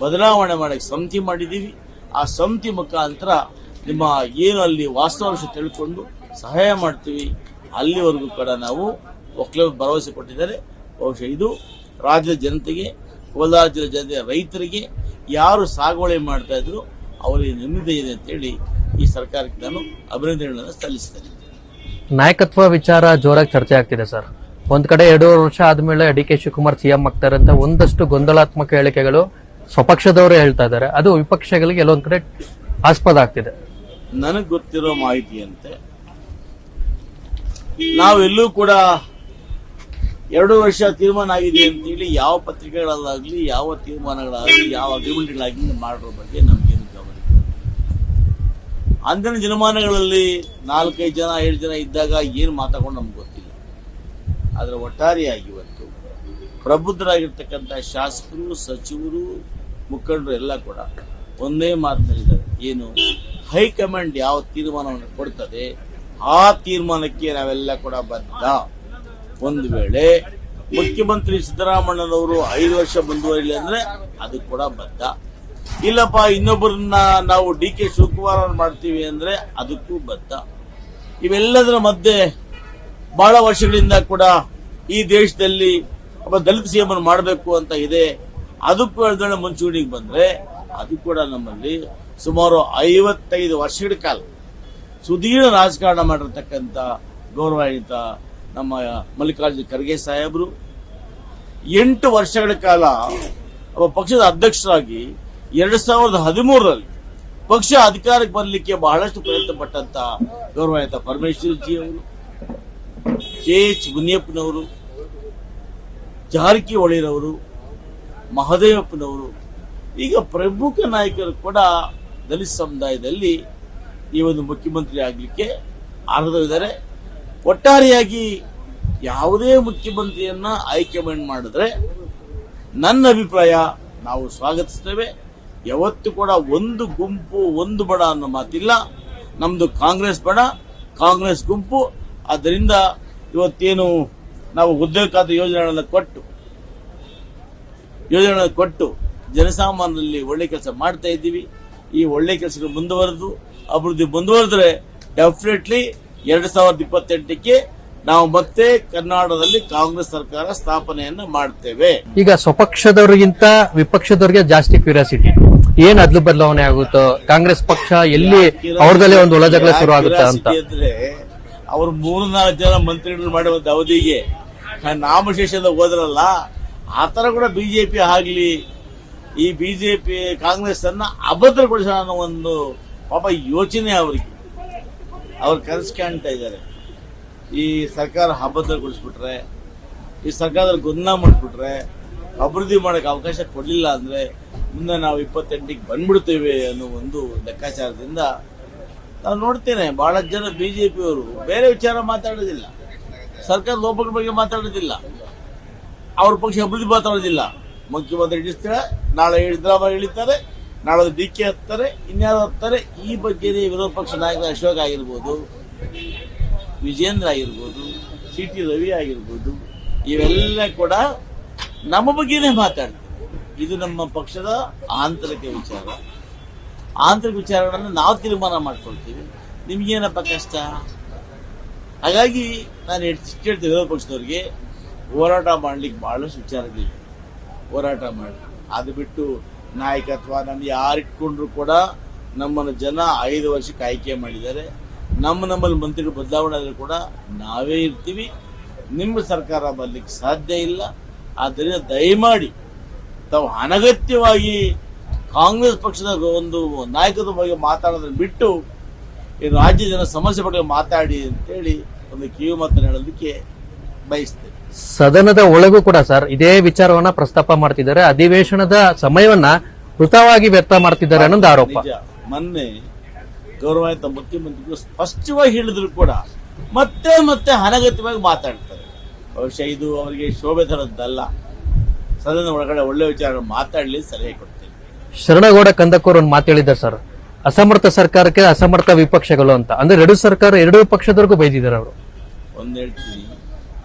ಬದಲಾವಣೆ ಮಾಡಕ್ಕೆ ಸಮಿತಿ ಮಾಡಿದ್ದೀವಿ. ಆ ಸಮಿತಿ ಮುಖಾಂತರ ನಿಮ್ಮ ಏನು ಅಲ್ಲಿ ವಾಸ್ತವಾಂಶ ತಿಳ್ಕೊಂಡು ಸಹಾಯ ಮಾಡ್ತೀವಿ. ಅಲ್ಲಿವರೆಗೂ ಕೂಡ ನಾವು ಒಕ್ಕಲ ಭರವಸೆ ಕೊಟ್ಟಿದ್ದಾರೆ. ಬಹುಶಃ ಇದು ರಾಜ್ಯದ ಜನತೆಗೆ, ಕೋಲಾರ ಜಿಲ್ಲೆ ಜನತೆಯ ರೈತರಿಗೆ ಯಾರು ಸಾಗುವಳಿ ಮಾಡ್ತಾ ಇದ್ರು ಅವರಿಗೆ ನೆಮ್ಮದಿ ಇದೆ ಅಂತೇಳಿ ಈ ಸರ್ಕಾರಕ್ಕೆ ನಾನು ಅಭಿನಂದನೆಗಳನ್ನು ಸಲ್ಲಿಸ್ತೇನೆ. ನಾಯಕತ್ವ ವಿಚಾರ ಜೋರಾಗಿ ಚರ್ಚೆ ಆಗ್ತಿದೆ ಸರ್. ಒಂದ್ ಕಡೆ 2 ವರ್ಷ ಆದ್ಮೇಲೆ DK ಶಿವಕುಮಾರ್ CM ಆಗ್ತಾರೆ ಅಂತ ಒಂದಷ್ಟು ಗೊಂದಲಾತ್ಮಕ ಹೇಳಿಕೆಗಳು ಸ್ವಪಕ್ಷದವರೇ ಹೇಳ್ತಾ ಇದ್ದಾರೆ. ಅದು ವಿಪಕ್ಷಗಳಿಗೆ ಎಲ್ಲೊಂದ್ ಕಡೆ ಆಸ್ಪದ ಆಗ್ತಿದೆ. ನನಗೆ ಗೊತ್ತಿರೋ ಮಾಹಿತಿಯಂತೆ ನಾವೆಲ್ಲೂ ಕೂಡ 2 ವರ್ಷ ತೀರ್ಮಾನ ಆಗಿದೆ ಅಂತೇಳಿ ಯಾವ ಪತ್ರಿಕೆಗಳಲ್ಲಾಗ್ಲಿ, ಯಾವ ತೀರ್ಮಾನಗಳಾಗಲಿ, ಯಾವ ಅಗ್ರಿಮೆಂಟ್ಗಳಾಗಲಿ ಮಾಡಿರೋ ಬಗ್ಗೆ ನಮಗೇನು ಗಮನ. ಅಂದಿನ ದಿನಮಾನಗಳಲ್ಲಿ 4-5 ಜನ 7 ಜನ ಇದ್ದಾಗ ಏನು ಮಾತಾಕೊಂಡು ನಮ್ಗೆ ಗೊತ್ತಿಲ್ಲ. ಆದ್ರೆ ಒಟ್ಟಾರೆಯಾಗಿ ಇವತ್ತು ಪ್ರಬುದ್ಧರಾಗಿರ್ತಕ್ಕಂಥ ಶಾಸಕರು, ಸಚಿವರು, ಮುಖಂಡರು ಎಲ್ಲ ಕೂಡ ಒಂದೇ ಮಾತನಾಡಿದ್ದಾರೆ. ಏನು ಹೈಕಮಾಂಡ್ ಯಾವ ತೀರ್ಮಾನವನ್ನು ಕೊಡ್ತದೆ ಆ ತೀರ್ಮಾನಕ್ಕೆ ನಾವೆಲ್ಲ ಕೂಡ ಬದ್ಧ. ಒಂದು ವೇಳೆ ಮುಖ್ಯಮಂತ್ರಿ ಸಿದ್ದರಾಮಯ್ಯನವರು 5 ವರ್ಷ ಮುಂದುವರಿಲಿ ಅಂದ್ರೆ ಅದು ಕೂಡ ಬದ್ಧ. ಇಲ್ಲಪ್ಪ ಇನ್ನೊಬ್ಬರನ್ನ ನಾವು DK ಶಿವಕುಮಾರ್ ಮಾಡ್ತೀವಿ ಅಂದ್ರೆ ಅದಕ್ಕೂ ಬದ್ಧ. ಇವೆಲ್ಲದರ ಮಧ್ಯೆ ಬಹಳ ವರ್ಷಗಳಿಂದ ಕೂಡ ಈ ದೇಶದಲ್ಲಿ ಒಬ್ಬ ದಲಿತ ಸಿಎಂ ಮಾಡಬೇಕು ಅಂತ ಇದೆ. ಅದಕ್ಕೂ ಹೇಳ್ದೊಳ್ಳೆ ಮುಂಚೂಣಿಗೆ ಬಂದ್ರೆ ಅದು ಕೂಡ ನಮ್ಮಲ್ಲಿ ಸುಮಾರು 55 ವರ್ಷಗಳ ಕಾಲ ಸುದೀರ್ಘ ರಾಜಕಾರಣ ಮಾಡಿರ್ತಕ್ಕಂಥ ಗೌರವಾನ್ವಿತ ನಮ್ಮ ಮಲ್ಲಿಕಾರ್ಜುನ ಖರ್ಗೆ ಸಾಹೇಬರು 8 ವರ್ಷಗಳ ಕಾಲ ಒಬ್ಬ ಪಕ್ಷದ ಅಧ್ಯಕ್ಷರಾಗಿ 2013ರಲ್ಲಿ ಪಕ್ಷ ಅಧಿಕಾರಕ್ಕೆ ಬರಲಿಕ್ಕೆ ಬಹಳಷ್ಟು ಪ್ರಯತ್ನ ಪಟ್ಟಂತ ಗೌರವಾನ್ವಿತ ಪರಮೇಶ್ವರ್ ಜಿ ಅವರು, KH ಮುನಿಯಪ್ಪನವರು, ಜಾರಕಿಹೊಳಿರವರು, ಮಹದೇವಪ್ಪನವರು, ಈಗ ಪ್ರಮುಖ ನಾಯಕರು ಕೂಡ ದಲಿತ ಸಮುದಾಯದಲ್ಲಿ ಈ ಒಂದು ಮುಖ್ಯಮಂತ್ರಿ ಆಗಲಿಕ್ಕೆ ಆರ್ಹರಿದ್ದಾರೆ. ಒಟ್ಟಾರೆಯಾಗಿ ಯಾವುದೇ ಮುಖ್ಯಮಂತ್ರಿಯನ್ನ ಹೈಕಮಾಂಡ್ ಮಾಡಿದ್ರೆ ನನ್ನ ಅಭಿಪ್ರಾಯ ನಾವು ಸ್ವಾಗತಿಸ್ತೇವೆ. ಯಾವತ್ತು ಕೂಡ ಒಂದು ಗುಂಪು ಒಂದು ಬಣ ಅನ್ನೋ ಮಾತಿಲ್ಲ. ನಮ್ದು ಕಾಂಗ್ರೆಸ್ ಬಣ, ಕಾಂಗ್ರೆಸ್ ಗುಂಪು. ಆದ್ದರಿಂದ ಇವತ್ತೇನು ನಾವು ಉದ್ಯೋಗ ಖಾತೆ ಯೋಜನೆಗಳನ್ನು ಕೊಟ್ಟು ಜನಸಾಮಾನ್ಯರಲ್ಲಿ ಒಳ್ಳೆ ಕೆಲಸ ಮಾಡ್ತಾ ಇದ್ದೀವಿ. ಈ ಒಳ್ಳೆ ಕೆಲಸಗಳು ಮುಂದುವರೆದು ಅಭಿವೃದ್ಧಿ ಮುಂದುವರೆದ್ರೆ ಡೆಫಿನೆಟ್ಲಿ 2028ಕ್ಕೆ ನಾವು ಮತ್ತೆ ಕರ್ನಾಟಕದಲ್ಲಿ ಕಾಂಗ್ರೆಸ್ ಸರ್ಕಾರ ಸ್ಥಾಪನೆಯನ್ನ ಮಾಡ್ತೇವೆ. ಈಗ ಸ್ವಪಕ್ಷದವರಿಗಿಂತ ವಿಪಕ್ಷದವರಿಗೆ ಜಾಸ್ತಿ ಕ್ಯೂರಿಯಾಸಿಟಿ, ಏನ್ ಅದ್ಲು ಬದಲಾವಣೆ ಆಗುತ್ತೋ, ಕಾಂಗ್ರೆಸ್ ಪಕ್ಷ ಎಲ್ಲಿ ಅವ್ರದಲ್ಲೇ ಒಂದು ಒಳಜಗಳ ಶುರು ಆಗುತ್ತೆ ಅಂತ. ಅಂದ್ರೆ ಅವ್ರು 3-4 ಜನ ಮಂತ್ರಿಗಳು ಮಾಡುವಂತ ಅವಧಿಗೆ ನಾಮಶೇಷದ ಹೋದ್ರಲ್ಲ, ಆತರ ಕೂಡ ಬಿಜೆಪಿ ಆಗ್ಲಿ, ಈ ಬಿಜೆಪಿ ಕಾಂಗ್ರೆಸ್ ಅನ್ನ ಅಭದ್ರಗೊಳಿಸೋಣ ಅನ್ನೋ ಒಂದು ಪಾಪ ಯೋಚನೆ ಅವರಿಗೆ. ಅವ್ರು ಕನಸು ಕಾಣ್ತಾ ಇದ್ದಾರೆ. ಈ ಸರ್ಕಾರ ಅಭದ್ರಗೊಳಿಸ್ಬಿಟ್ರೆ, ಈ ಸರ್ಕಾರದಲ್ಲಿ ಗೊಂದಲ ಮಾಡಿಬಿಟ್ರೆ, ಅಭಿವೃದ್ಧಿ ಮಾಡಕ್ಕೆ ಅವಕಾಶ ಕೊಡಲಿಲ್ಲ ಅಂದ್ರೆ ಮುಂದೆ ನಾವು 28ಕ್ಕೆ ಬಂದ್ಬಿಡ್ತೇವೆ ಅನ್ನೋ ಒಂದು ಲೆಕ್ಕಾಚಾರದಿಂದ ನಾನು ನೋಡ್ತೇನೆ ಬಹಳಷ್ಟು ಜನ ಬಿಜೆಪಿಯವರು ಬೇರೆ ವಿಚಾರ ಮಾತಾಡೋದಿಲ್ಲ, ಸರ್ಕಾರದ ಲೋಪಗಳ ಬಗ್ಗೆ ಮಾತಾಡೋದಿಲ್ಲ, ಅವ್ರ ಪಕ್ಷ ಅಭಿವೃದ್ಧಿ ಮಾತಾಡೋದಿಲ್ಲ. ಮುಖ್ಯಮಂತ್ರಿ ಇಳಿಸ್ತಾರೆ, ನಾಳೆ ಸಿದ್ದರಾಮಯ್ಯ ಇಳಿತಾರೆ, ನಾಳೆ DK ಹತ್ತಾರೆ, ಇನ್ಯಾರು ಹತ್ತಾರೆ. ಈ ಬಗ್ಗೆ ವಿರೋಧ ಪಕ್ಷ ನಾಯಕ ಅಶೋಕ್ ಆಗಿರ್ಬೋದು, ವಿಜೇಂದ್ರ ಆಗಿರ್ಬೋದು, CT ರವಿ ಆಗಿರ್ಬೋದು, ಇವೆಲ್ಲ ಕೂಡ ನಮ್ಮ ಬಗ್ಗೆನೇ ಮಾತಾಡ್ತಾರೆ. ಇದು ನಮ್ಮ ಪಕ್ಷದ ಆಂತರಿಕ ವಿಚಾರ. ಆಂತರಿಕ ವಿಚಾರಗಳನ್ನು ನಾವು ತೀರ್ಮಾನ ಮಾಡ್ಕೊಳ್ತೀವಿ. ನಿಮ್ಗೇನಪ್ಪ ಕಷ್ಟ? ಹಾಗಾಗಿ ನಾನು ಹೇಳ್ತೀನಿ ವಿರೋಧ ಪಕ್ಷದವ್ರಿಗೆ ಹೋರಾಟ ಮಾಡ್ಲಿಕ್ಕೆ ಬಹಳಷ್ಟು ವಿಚಾರಗಳಿವೆ. ಹೋರಾಟ ಮಾಡಿ, ಅದು ಬಿಟ್ಟು ನಾಯಕತ್ವ ನಮ್ಗೆ ಯಾರಿಟ್ಕೊಂಡ್ರು ಕೂಡ ನಮ್ಮನ್ನು ಜನ 5 ವರ್ಷಕ್ಕೆ ಆಯ್ಕೆ ಮಾಡಿದ್ದಾರೆ. ನಮ್ಮಲ್ಲಿ ಮಂತ್ರಿಗಳು ಬದಲಾವಣೆ ಆದರೂ ಕೂಡ ನಾವೇ ಇರ್ತೀವಿ. ನಿಮ್ಮ ಸರ್ಕಾರ ಬರ್ಲಿಕ್ಕೆ ಸಾಧ್ಯ ಇಲ್ಲ. ಆದ್ದರಿಂದ ದಯಮಾಡಿ ತಾವು ಅನಗತ್ಯವಾಗಿ ಕಾಂಗ್ರೆಸ್ ಪಕ್ಷದ ಒಂದು ನಾಯಕತ್ವ ಬಗ್ಗೆ ಮಾತಾಡೋದನ್ನ ಬಿಟ್ಟು ಈ ರಾಜ್ಯ ಜನ ಸಮಸ್ಯೆ ಬಗ್ಗೆ ಮಾತಾಡಿ ಅಂತೇಳಿ ಒಂದು ಕಿವಿ ಮಾತನ್ನು ಹೇಳೋದಕ್ಕೆ ಬಯಸ್ತೇನೆ. ಸದನದ ಒಳಗೂ ಕೂಡ ಸರ್ ಇದೇ ವಿಚಾರವನ್ನ ಪ್ರಸ್ತಾಪ ಮಾಡ್ತಿದ್ದಾರೆ. ಅಧಿವೇಶನದ ಸಮಯವನ್ನ ವೃಥಾವಾಗಿ ವ್ಯರ್ಥ ಮಾಡ್ತಿದ್ದಾರೆ ಅನ್ನೋದು ಆರೋಪ. ಮೊನ್ನೆ ಗೌರವಾನ್ವಿತ ಮುಖ್ಯಮಂತ್ರಿಗಳು ಸ್ಪಷ್ಟವಾಗಿ ಹೇಳಿದ್ರು ಕೂಡ ಮತ್ತೆ ಮತ್ತೆ ಅನಗತ್ಯವಾಗಿ ಮಾತಾಡ್ತಾರೆ. ಬಹುಶಃ ಇದು ಅವರಿಗೆ ಶೋಭೆ ತರದ್ದಲ್ಲ. ಸದನ ಒಳಗಡೆ ಒಳ್ಳೆ ವಿಚಾರ ಮಾತಾಡಲಿ, ಸಲಹೆ ಕೊಡ್ತೇನೆ. ಶರಣಗೌಡ ಕಂದಕೂರ್ ಒಂದು ಮಾತು ಹೇಳಿದ್ದಾರೆ ಸರ್, ಅಸಮರ್ಥ ಸರ್ಕಾರಕ್ಕೆ ಅಸಮರ್ಥ ವಿಪಕ್ಷಗಳು ಅಂತ. ಅಂದ್ರೆ ಎರಡೂ ಪಕ್ಷದವರೆಗೂ ಬೈದಿದ್ದಾರೆ ಅವರು. ಒಂದ್ ಹೇಳ್ತೀನಿ,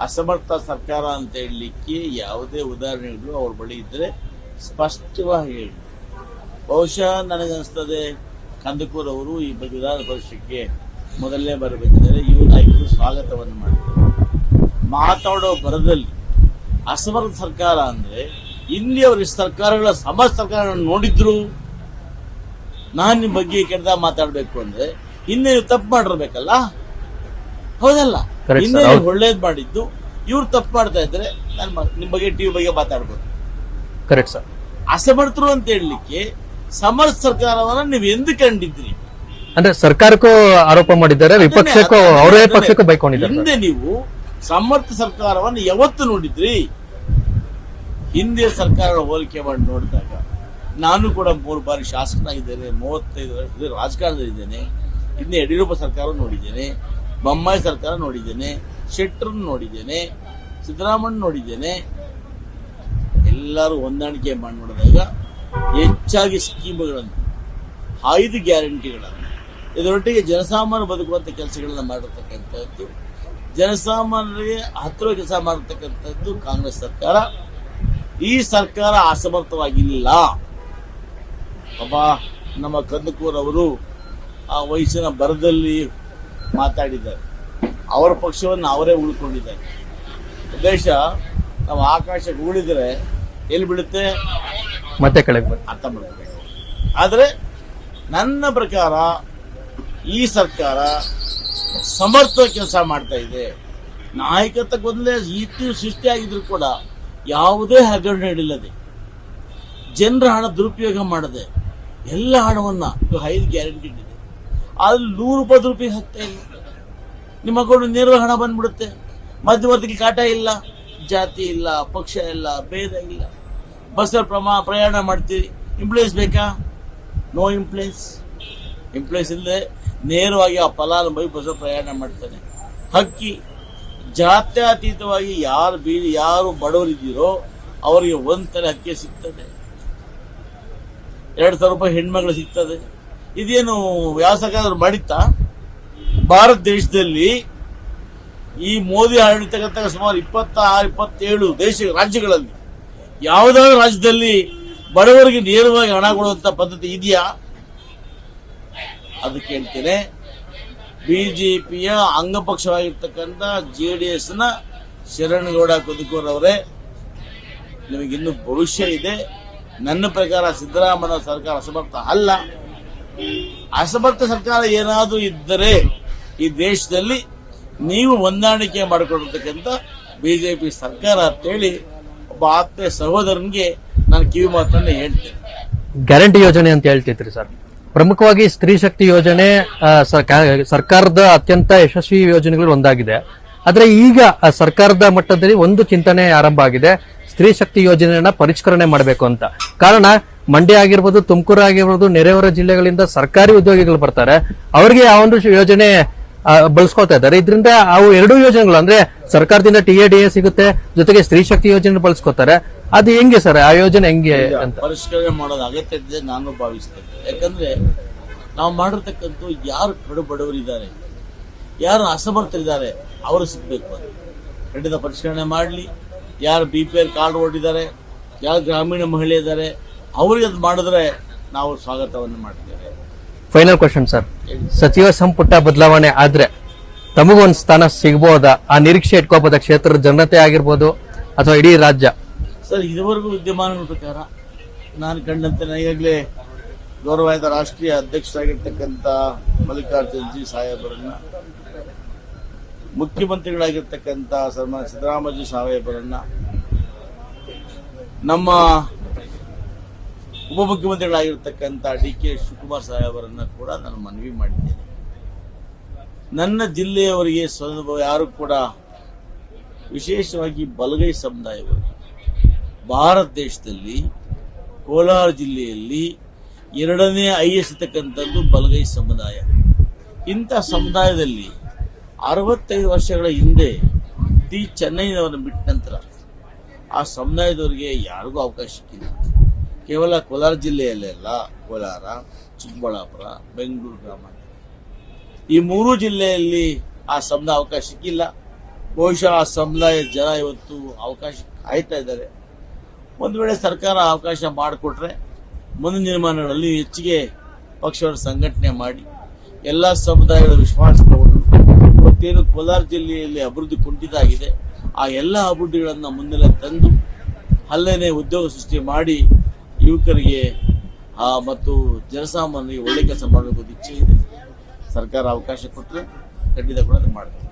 ಅಸಮರ್ಥ ಸರ್ಕಾರ ಅಂತ ಹೇಳಲಿಕ್ಕೆ ಯಾವುದೇ ಉದಾಹರಣೆಗಳು ಅವ್ರ ಬಳಿ ಇದ್ರೆ ಸ್ಪಷ್ಟವಾಗಿ ಹೇಳಿ. ಬಹುಶಃ ನನಗನ್ನಿಸ್ತದೆ ಕಂದಕೂರ್ ಅವರು ಈ ಬಗ್ಗೆ ವಿಧಾನ ಪರಿಷತ್ಗೆ ಮೊದಲನೇ ಬರಬೇಕಿದ್ದಾರೆ. ಯುವ ನಾಯಕರು ಸ್ವಾಗತವನ್ನು ಮಾಡಿದ್ದಾರೆ. ಮಾತಾಡೋ ಬರದಲ್ಲಿ ಅಸಮರ್ಥ ಸರ್ಕಾರ ಅಂದ್ರೆ ಇಲ್ಲಿ ಅವರು ಸರ್ಕಾರಗಳ ಸಮಸ್ತ ಸರ್ಕಾರಗಳನ್ನು ನೋಡಿದ್ರು. ನಾನು ನಿಮ್ಮ ಬಗ್ಗೆ ಕೆಟ್ಟದಾಗ ಮಾತಾಡಬೇಕು ಅಂದ್ರೆ ಹಿಂದೆ ನೀವು ತಪ್ಪು ಮಾಡಿರ್ಬೇಕಲ್ಲ, ಹೌದಲ್ಲ? ಹಿಂದೆ ಒಳ್ಳೇದ್ ಮಾಡಿದ್ದು ಇವ್ರು ತಪ್ಪು ಮಾಡ್ತಾ ಇದ್ರೆ ನಾನು ನಿಮ್ ಬಗ್ಗೆ ಟಿವಿ ಬಗ್ಗೆ ಮಾತಾಡ್ಬೋದು. Correct sir. ಅಸಮರ್ಥರು ಅಂತ ಹೇಳಲಿಕ್ಕೆ ಸಮರ್ಥ ಸರ್ಕಾರವನ್ನ ನೀವು ಎಂದು ಕಂಡಿದ್ರಿ? ಅಂದ್ರೆ ಸರ್ಕಾರಕ್ಕೂ ಆರೋಪ ಮಾಡಿದ್ದಾರೆ, ವಿಪಕ್ಷಕ್ಕೂ ಅವರೇ ಪಕ್ಷಕ್ಕೂ ಬೈಕೊಂಡಿದ್ದಾರೆ. ಹಿಂದೆ ನೀವು ಸಮರ್ಥ ಸರ್ಕಾರವನ್ನು ಯಾವತ್ತು ನೋಡಿದ್ರಿ? ಹಿಂದೆ ಸರ್ಕಾರ ಹೋಲಿಕೆ ಮಾಡಿ ನೋಡಿದಾಗ ನಾನು ಕೂಡ 3 ಬಾರಿ ಶಾಸಕನಾಗಿದ್ದೇನೆ, 35 ವರ್ಷ ರಾಜಕಾರಣದಲ್ಲಿದ್ದೇನೆ. ಹಿಂದೆ ಯಡಿಯೂರಪ್ಪ ಸರ್ಕಾರ ನೋಡಿದ್ದೇನೆ, ಬೊಮ್ಮಾಯಿ ಸರ್ಕಾರ ನೋಡಿದ್ದೇನೆ, ಶೆಟ್ಟರ್ ನೋಡಿದ್ದೇನೆ, ಸಿದ್ದರಾಮಯ್ಯ ನೋಡಿದ್ದೇನೆ. ಎಲ್ಲರೂ ಹೊಂದಾಣಿಕೆ ಮಾಡಿ ನೋಡಿದಾಗ ಹೆಚ್ಚಾಗಿ ಸ್ಕೀಮ್ಗಳನ್ನು, 5 ಗ್ಯಾರಂಟಿಗಳನ್ನು, ಇದರೊಟ್ಟಿಗೆ ಜನಸಾಮಾನ್ಯ ಬದುಕುವಂತ ಕೆಲಸಗಳನ್ನ ಮಾಡಿರ್ತಕ್ಕಂಥದ್ದು, ಜನಸಾಮಾನ್ಯರಿಗೆ ಹತ್ತಿರ ಕೆಲಸ ಮಾಡಿರ್ತಕ್ಕಂಥದ್ದು ಕಾಂಗ್ರೆಸ್ ಸರ್ಕಾರ. ಈ ಸರ್ಕಾರ ಅಸಮರ್ಥವಾಗಿಲ್ಲ. ಒಬ್ಬ ನಮ್ಮ ಕಂದಕೂರ್ ಅವರು ಆ ವಯಸ್ಸಿನ ಬರದಲ್ಲಿ ಮಾತಾಡಿದ್ದಾರೆ. ಅವರ ಪಕ್ಷವನ್ನು ಅವರೇ ಉಳ್ಕೊಂಡಿದ್ದಾರೆ. ಉದ್ದೇಶ ನಾವು ಆಕಾಶ ಉಳಿದ್ರೆ ಎಲ್ಲಿ ಬೀಳುತ್ತೆ ಮತ್ತೆ ಕೆಳಗೆ ಬರುತ್ತೆ. ಅರ್ಥ ಮಾಡ್ಕೋಬೇಕು. ಆದರೆ ನನ್ನ ಪ್ರಕಾರ ಈ ಸರ್ಕಾರ ಸಮರ್ಥ ಕೆಲಸ ಮಾಡ್ತಾ ಇದೆ. ನಾಯಕತ್ವ ಗೊಂದಲ ಸೃಷ್ಟಿಯಾಗಿದ್ರು ಕೂಡ ಯಾವುದೇ ಹಗರಣ ಹಿಡಿಲ್ಲದೆ, ಜನರ ಹಣ ದುರುಪಯೋಗ ಮಾಡದೆ, ಎಲ್ಲ ಹಣವನ್ನ 5 ಗ್ಯಾರಂಟಿ ಇದೆ, ಅಲ್ಲಿ 100 ರೂಪಾಯಿ ದುರುಪಯೋಗ ಆಗ್ತಾ ಇಲ್ಲ. ನಿಮ್ಮ ಅಕೌಂಟ್ ನೇರವಾಗಿ ಹಣ ಬಂದ್ಬಿಡುತ್ತೆ. ಮಧ್ಯವರ್ತಿಗೆ ಕಾಟ ಇಲ್ಲ, ಜಾತಿ ಇಲ್ಲ, ಪಕ್ಷ ಇಲ್ಲ, ಭೇದ ಇಲ್ಲ. ಬಸ್ಸಲ್ಲಿ ಪ್ರಯಾಣ ಮಾಡ್ತೀವಿ, ಇಂಪ್ಲಾಯ್ಸ್ ಬೇಕಾ? No implies. ಇಂಪ್ಲಾಯ್ಸ್ ಇಲ್ಲದೆ ನೇರವಾಗಿ ಆ ಫಲಾನುಭವಿ ಬಸ್ಸಲ್ಲಿ ಪ್ರಯಾಣ ಮಾಡ್ತಾನೆ. ಹಕ್ಕಿ ಜಾತ್ಯತೀತವಾಗಿ ಯಾರು ಬಡವರಿದ್ದೀರೋ ಅವರಿಗೆ ಒಂದ್ಸಲ ಹಕ್ಕಿ ಸಿಗ್ತದೆ. 2,000 ರೂಪಾಯಿ ಹೆಣ್ಮಗಳು ಸಿಗ್ತದೆ. ಇದೇನು ಯಾವ ಸರ್ಕಾರ ಮಾಡಿತ್ತಾ? ಭಾರತ ದೇಶದಲ್ಲಿ ಈ ಮೋದಿ ಆಡಳಿತ ಸುಮಾರು 26-27 ರಾಜ್ಯಗಳಲ್ಲಿ ಯಾವುದಾದ್ರೂ ರಾಜ್ಯದಲ್ಲಿ ಬಡವರಿಗೆ ನೇರವಾಗಿ ಹಣ ಕೊಡುವಂತ ಪದ್ಧತಿ ಇದೆಯಾ? ಅದು ಕೇಳ್ತೇನೆ. ಬಿಜೆಪಿಯ ಅಂಗಪಕ್ಷವಾಗಿರ್ತಕ್ಕಂಥ JDS ನ ಶರಣಗೌಡ ಕುದುಕೂರ್ ಅವರೇ, ನಿಮಗಿನ್ನೂ ಭವಿಷ್ಯ ಇದೆ. ನನ್ನ ಪ್ರಕಾರ ಸಿದ್ದರಾಮಯ್ಯ ಸರ್ಕಾರ ಅಸಮರ್ಥ ಅಲ್ಲ. ಅಸಮರ್ಥ ಸರ್ಕಾರ ಏನಾದರೂ ಇದ್ದರೆ ಈ ದೇಶದಲ್ಲಿ ನೀವು ಹೊಂದಾಣಿಕೆ ಮಾಡಿಕೊಂಡಿರ್ತಕ್ಕಂಥ ಬಿಜೆಪಿ ಸರ್ಕಾರ ಅಂತೇಳಿ ಒಬ್ಬ ಆತ್ಮೀಯ ಸಹೋದರನಿಗೆ ನಾನು ಕಿವಿ ಮಾತನ್ನ ಹೇಳ್ತೇನೆ. ಗ್ಯಾರಂಟಿ ಯೋಜನೆ ಅಂತ ಹೇಳ್ತಿದ್ರಿ ಸರ್. ಪ್ರಮುಖವಾಗಿ ಸ್ತ್ರೀ ಶಕ್ತಿ ಯೋಜನೆ ಸರ್ಕಾರದ ಅತ್ಯಂತ ಯಶಸ್ವಿ ಯೋಜನೆಗಳು ಒಂದಾಗಿದೆ. ಆದ್ರೆ ಈಗ ಸರ್ಕಾರದ ಮಟ್ಟದಲ್ಲಿ ಒಂದು ಚಿಂತನೆ ಆರಂಭ ಆಗಿದೆ, ಸ್ತ್ರೀ ಶಕ್ತಿ ಯೋಜನೆಯನ್ನ ಪರಿಷ್ಕರಣೆ ಮಾಡಬೇಕು ಅಂತ. ಕಾರಣ ಮಂಡ್ಯ ಆಗಿರ್ಬೋದು, ತುಮಕೂರು ಆಗಿರ್ಬೋದು, ನೆರೆಹೊರೆ ಜಿಲ್ಲೆಗಳಿಂದ ಸರ್ಕಾರಿ ಉದ್ಯೋಗಿಗಳು ಬರ್ತಾರೆ, ಅವರಿಗೆ ಆ ಒಂದು ಯೋಜನೆ ಬಳಸ್ಕೊತಾ ಇದ್ದಾರೆ. ಇದರಿಂದ ಅವು 2 ಯೋಜನೆಗಳು ಅಂದ್ರೆ ಸರ್ಕಾರದಿಂದ TADA ಸಿಗುತ್ತೆ, ಜೊತೆಗೆ ಸ್ತ್ರೀ ಶಕ್ತಿ ಯೋಜನೆ ಬಳಸ್ಕೊತಾರೆ. ಅದು ಹೆಂಗೆ ಸರ್, ಆ ಯೋಜನೆ ಹೆಂಗೆ ಅಂತ ಪರಿಷ್ಕರಣೆ ಮಾಡೋದು ಅಗತ್ಯ ಇದೆ ನಾನು ಭಾವಿಸ್ತೇನೆ. ಯಾಕಂದ್ರೆ ನಾವು ಮಾಡಿರ್ತಕ್ಕಂಥ ಯಾರು ಕಡು ಬಡವರಿದ್ದಾರೆ, ಯಾರು ಅಸಮರ್ಥರಿದ್ದಾರೆ, ಅವರು ಸಿಗ್ಬೇಕು. ಅಂತ ಖಂಡಿತ ಪರಿಷ್ಕರಣೆ ಮಾಡಲಿ. ಯಾರು BPL ಕಾರ್ಡ್ ಹೊಡಿದ್ದಾರೆ, ಯಾರು ಗ್ರಾಮೀಣ ಮಹಿಳೆ ಇದ್ದಾರೆ, ಅವರಿಗೆ ಅದು ಮಾಡಿದ್ರೆ ನಾವು ಸ್ವಾಗತವನ್ನು ಮಾಡ್ತೇವೆ. ಫೈನಲ್ ಕ್ವಶನ್ ಸರ್, ಸಚಿವ ಸಂಪುಟ ಬದಲಾವಣೆ ಆದ್ರೆ ತಮಗೊಂದು ಸ್ಥಾನ ಸಿಗಬಹುದಾ? ಆ ನಿರೀಕ್ಷೆ ಇಟ್ಕೋಬಹುದಾ ಕ್ಷೇತ್ರದ ಜನತೆ ಆಗಿರ್ಬೋದು ಅಥವಾ ಇಡೀ ರಾಜ್ಯ? ಸರ್, ಇದುವರೆಗೂ ವಿದ್ಯಮಾನಗಳ ಪ್ರಕಾರ ನಾನು ಕಂಡಂತೆ ಈಗಾಗಲೇ ಗೌರವಾಯುತ ರಾಷ್ಟ್ರೀಯ ಅಧ್ಯಕ್ಷರಾಗಿರ್ತಕ್ಕಂಥ ಮಲ್ಲಿಕಾರ್ಜುನ್ ಜಿ ಸಾಹೇಬರನ್ನ, ಮುಖ್ಯಮಂತ್ರಿಗಳಾಗಿರ್ತಕ್ಕಂಥ ಸನ್ಮಾನ್ಯ ಸಿದ್ದರಾಮಯ್ಯ ಸಾಹೇಬರನ್ನ, ನಮ್ಮ ಉಪಮುಖ್ಯಮಂತ್ರಿಗಳಾಗಿರ್ತಕ್ಕಂಥ DK ಶಿವಕುಮಾರ್ ಸಾಹೇಬರನ್ನ ಕೂಡ ನಾನು ಮನವಿ ಮಾಡಿದ್ದೇನೆ. ನನ್ನ ಜಿಲ್ಲೆಯವರಿಗೆ ಯಾರು ಕೂಡ, ವಿಶೇಷವಾಗಿ ಬಲಗೈ ಸಮುದಾಯವರು, ಭಾರತ ದೇಶದಲ್ಲಿ ಕೋಲಾರ ಜಿಲ್ಲೆಯಲ್ಲಿ 2ನೇ highest ಇರ್ತಕ್ಕಂಥದ್ದು ಬಲಗೈ ಸಮುದಾಯ. ಇಂಥ ಸಮುದಾಯದಲ್ಲಿ 65 ವರ್ಷಗಳ ಹಿಂದೆ ಚೆನ್ನೈನವರನ್ನು ಬಿಟ್ಟ ನಂತರ ಆ ಸಮುದಾಯದವರಿಗೆ ಯಾರಿಗೂ ಅವಕಾಶ ಸಿಕ್ಕಿಲ್ಲ. ಕೇವಲ ಕೋಲಾರ ಜಿಲ್ಲೆಯಲ್ಲೆಲ್ಲ, ಕೋಲಾರ, ಚಿಕ್ಕಬಳ್ಳಾಪುರ, ಬೆಂಗಳೂರು ಗ್ರಾಮಾಂತರ, ಈ 3 ಜಿಲ್ಲೆಯಲ್ಲಿ ಆ ಸಮುದಾಯ ಅವಕಾಶ ಸಿಕ್ಕಿಲ್ಲ. ಬಹುಶಃ ಆ ಸಮುದಾಯದ ಜನ ಇವತ್ತು ಅವಕಾಶ ಕಾಯ್ತಾ ಇದ್ದಾರೆ. ಒಂದು ವೇಳೆ ಸರ್ಕಾರ ಅವಕಾಶ ಮಾಡಿಕೊಟ್ರೆ ಮುಂದಿನ ದಿನಮಾನಗಳಲ್ಲಿ ಹೆಚ್ಚಿಗೆ ಪಕ್ಷವನ್ನು ಸಂಘಟನೆ ಮಾಡಿ ಎಲ್ಲ ಸಮುದಾಯಗಳ ವಿಶ್ವಾಸ ತಗೊಂಡು, ಇವತ್ತೇನು ಕೋಲಾರ ಜಿಲ್ಲೆಯಲ್ಲಿ ಅಭಿವೃದ್ಧಿ ಕುಂಠಿತ ಆಗಿದೆ, ಆ ಎಲ್ಲ ಅಭಿವೃದ್ಧಿಗಳನ್ನು ಮುನ್ನೆಲೆ ತಂದು ಅಲ್ಲೇನೆ ಉದ್ಯೋಗ ಸೃಷ್ಟಿ ಮಾಡಿ ಯುವಕರಿಗೆ ಮತ್ತು ಜನಸಾಮಾನ್ಯರಿಗೆ ಒಳ್ಳೆ ಕೆಲಸ ಮಾಡಬೇಕು ಇಚ್ಛೆ ಇದೆ. ಸರ್ಕಾರ ಅವಕಾಶ ಕೊಟ್ಟರೆ ಖಂಡಿತ ಕೂಡ ಅದು ಮಾಡ್ತಾರೆ.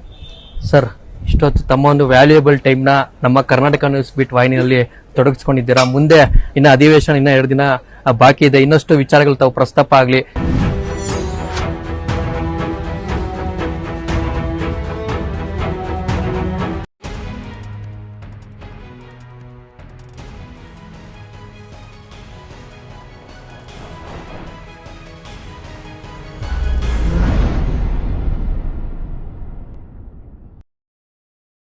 ಸರ್, ಇಷ್ಟೊತ್ತು ತಮ್ಮ ಒಂದು ವ್ಯಾಲ್ಯೂಯಬಲ್ ಟೈಮ್ನ ನಮ್ಮ ಕರ್ನಾಟಕ ನ್ಯೂಸ್ ಬೀಟ್ ವಾಹಿನಿಯಲ್ಲಿ ತೊಡಗಿಸ್ಕೊಂಡಿದ್ದೀರಾ. ಮುಂದೆ ಇನ್ನು ಅಧಿವೇಶನ 2 ದಿನ ಬಾಕಿ ಇದೆ, ಇನ್ನಷ್ಟು ವಿಚಾರಗಳು ತಾವು ಪ್ರಸ್ತಾಪ ಆಗಲಿ.